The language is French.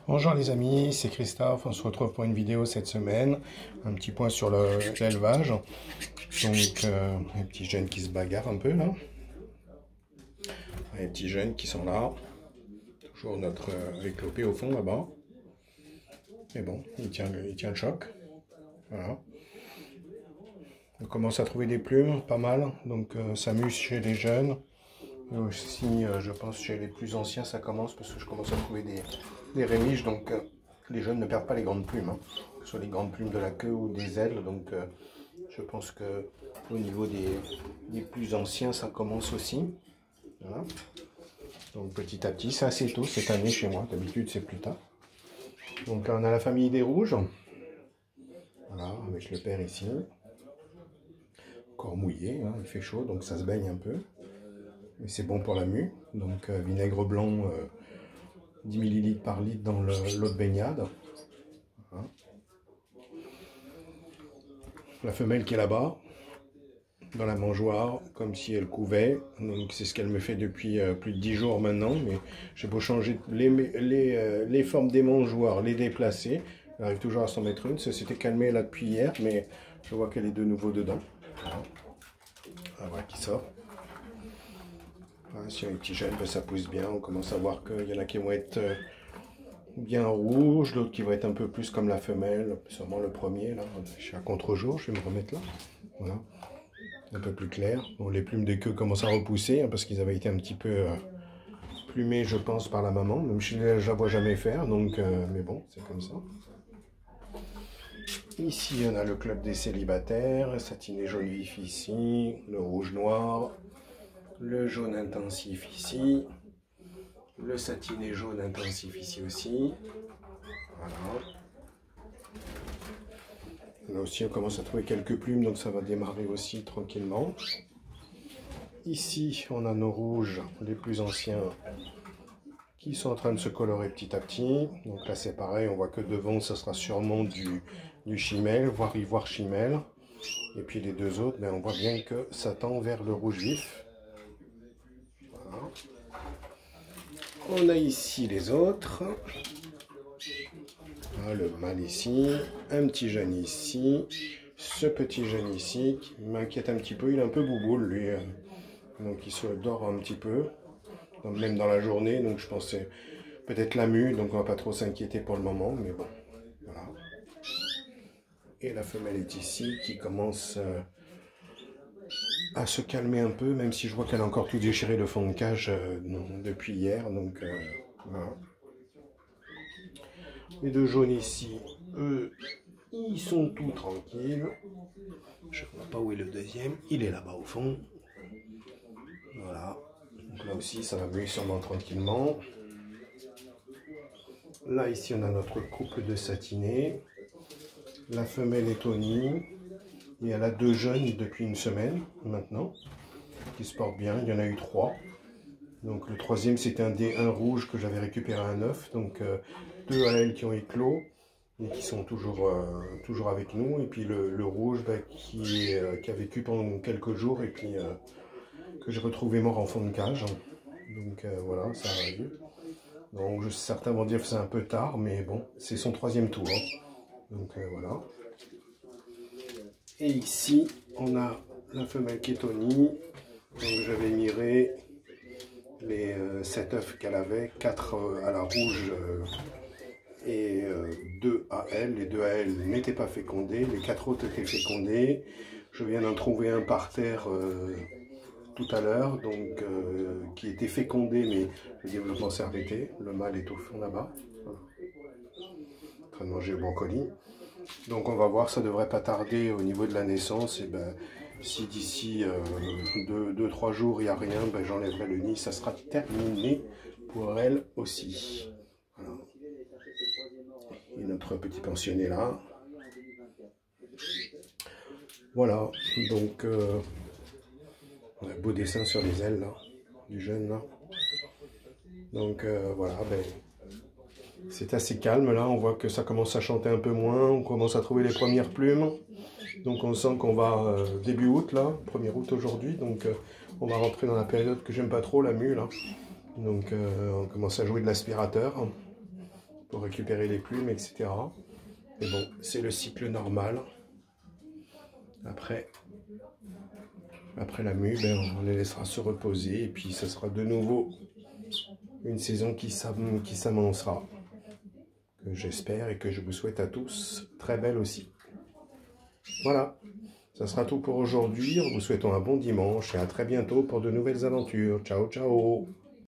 Bonjour les amis, c'est Christophe, on se retrouve pour une vidéo cette semaine, un petit point sur l'élevage. Donc les petits jeunes qui se bagarrent un peu là, les petits jeunes qui sont là, toujours notre éclopé au fond là-bas. Mais bon, il tient le choc, voilà. On commence à trouver des plumes, pas mal, donc ça muse chez les jeunes. Et aussi, je pense chez les plus anciens ça commence, parce que je commence à trouver des rémiges, donc les jeunes ne perdent pas les grandes plumes, hein, que ce soit les grandes plumes de la queue ou des ailes, donc je pense que au niveau des plus anciens ça commence aussi. Voilà. Donc petit à petit, c'est assez tôt cette année chez moi, d'habitude c'est plus tard. Donc là on a la famille des rouges, voilà, avec le père ici, encore mouillé, hein, il fait chaud donc ça se baigne un peu. Mais c'est bon pour la mue, donc vinaigre blanc 10 ml par litre dans l'eau de baignade. Voilà. La femelle qui est là-bas, dans la mangeoire, comme si elle couvait, donc c'est ce qu'elle me fait depuis plus de 10 jours maintenant, mais j'ai beau changer les formes des mangeoires, les déplacer, elle arrive toujours à s'en mettre une, ça s'était calmé là depuis hier, mais je vois qu'elle est de nouveau dedans. Voilà. Voilà qui sort. Voilà, sur les petits jeunes, ben, ça pousse bien, on commence à voir qu'il y en a qui vont être bien rouges, d'autres qui vont être un peu plus comme la femelle, sûrement le premier, là, je suis à contre-jour, je vais me remettre là, voilà, un peu plus clair. Bon, les plumes de queue commencent à repousser, hein, parce qu'ils avaient été un petit peu plumés, je pense, par la maman, même si je la vois jamais faire, donc, mais bon, c'est comme ça. Ici, on a le club des célibataires, satiné jaune vif ici, le rouge noir, le jaune intensif ici, le satiné jaune intensif ici aussi. Voilà. Là aussi on commence à trouver quelques plumes, donc ça va démarrer aussi tranquillement. Ici on a nos rouges, les plus anciens, qui sont en train de se colorer petit à petit. Donc là c'est pareil, on voit que devant ça sera sûrement du chimel, voire ivoire chimel. Et puis les deux autres, ben, on voit bien que ça tend vers le rouge vif. Voilà. On a ici les autres. Ah, le mâle ici, un petit jeune ici, ce petit jeune ici qui m'inquiète un petit peu, il est un peu bouboule lui, donc il se dort un petit peu, donc, même dans la journée, donc je pensais peut-être la mue, donc on va pas trop s'inquiéter pour le moment, mais bon, voilà. Et la femelle est ici qui commence à se calmer un peu, même si je vois qu'elle a encore tout déchiré le fond de cage depuis hier, donc voilà. Les deux jaunes ici, eux, ils sont tout tranquilles. Je ne vois pas où est le deuxième. Il est là-bas au fond. Voilà. Donc là aussi, ça va muer sûrement tranquillement. Là, ici, on a notre couple de satinés. La femelle est au nid. Et elle a deux jeunes depuis une semaine maintenant, qui se portent bien. Il y en a eu 3. Donc le troisième, c'était un D1 rouge que j'avais récupéré à un œuf. Donc 2 à elle qui ont éclos et qui sont toujours avec nous. Et puis le rouge bah, qui a vécu pendant quelques jours et puis que j'ai retrouvé mort en fond de cage. Donc voilà, ça arrive. Donc certains vont dire que c'est un peu tard, mais bon, c'est son 3e tour. Hein. Donc voilà. Et ici, on a la femelle qui est au nid. Donc j'avais miré les 7 œufs qu'elle avait, 4 à la rouge et 2 à elle. Les 2 à elle n'étaient pas fécondés, les 4 autres étaient fécondés. Je viens d'en trouver un par terre tout à l'heure, donc qui était fécondé, mais le développement s'est arrêté. Le mâle est au fond là-bas, voilà. En train de manger le brocoli. Donc on va voir, ça devrait pas tarder au niveau de la naissance. Et ben, si d'ici 2-3 jours il n'y a rien, ben, j'enlèverai le nid, ça sera terminé pour elle aussi. Voilà. Et notre petit pensionné là. Voilà, donc on a un beau dessin sur les ailes là, du jeune là. Donc voilà, ben, c'est assez calme là, on voit que ça commence à chanter un peu moins, on commence à trouver les premières plumes. Donc on sent qu'on va début août là, 1er août aujourd'hui, donc on va rentrer dans la période que j'aime pas trop, la mue là. Donc on commence à jouer de l'aspirateur. pour récupérer les plumes, etc. Mais bon, c'est le cycle normal. Après la mue, ben, on les laissera se reposer et puis ce sera de nouveau une saison qui s'annoncera, que j'espère et que je vous souhaite à tous très belle aussi. Voilà, ça sera tout pour aujourd'hui. En vous souhaitant un bon dimanche et à très bientôt pour de nouvelles aventures. Ciao, ciao!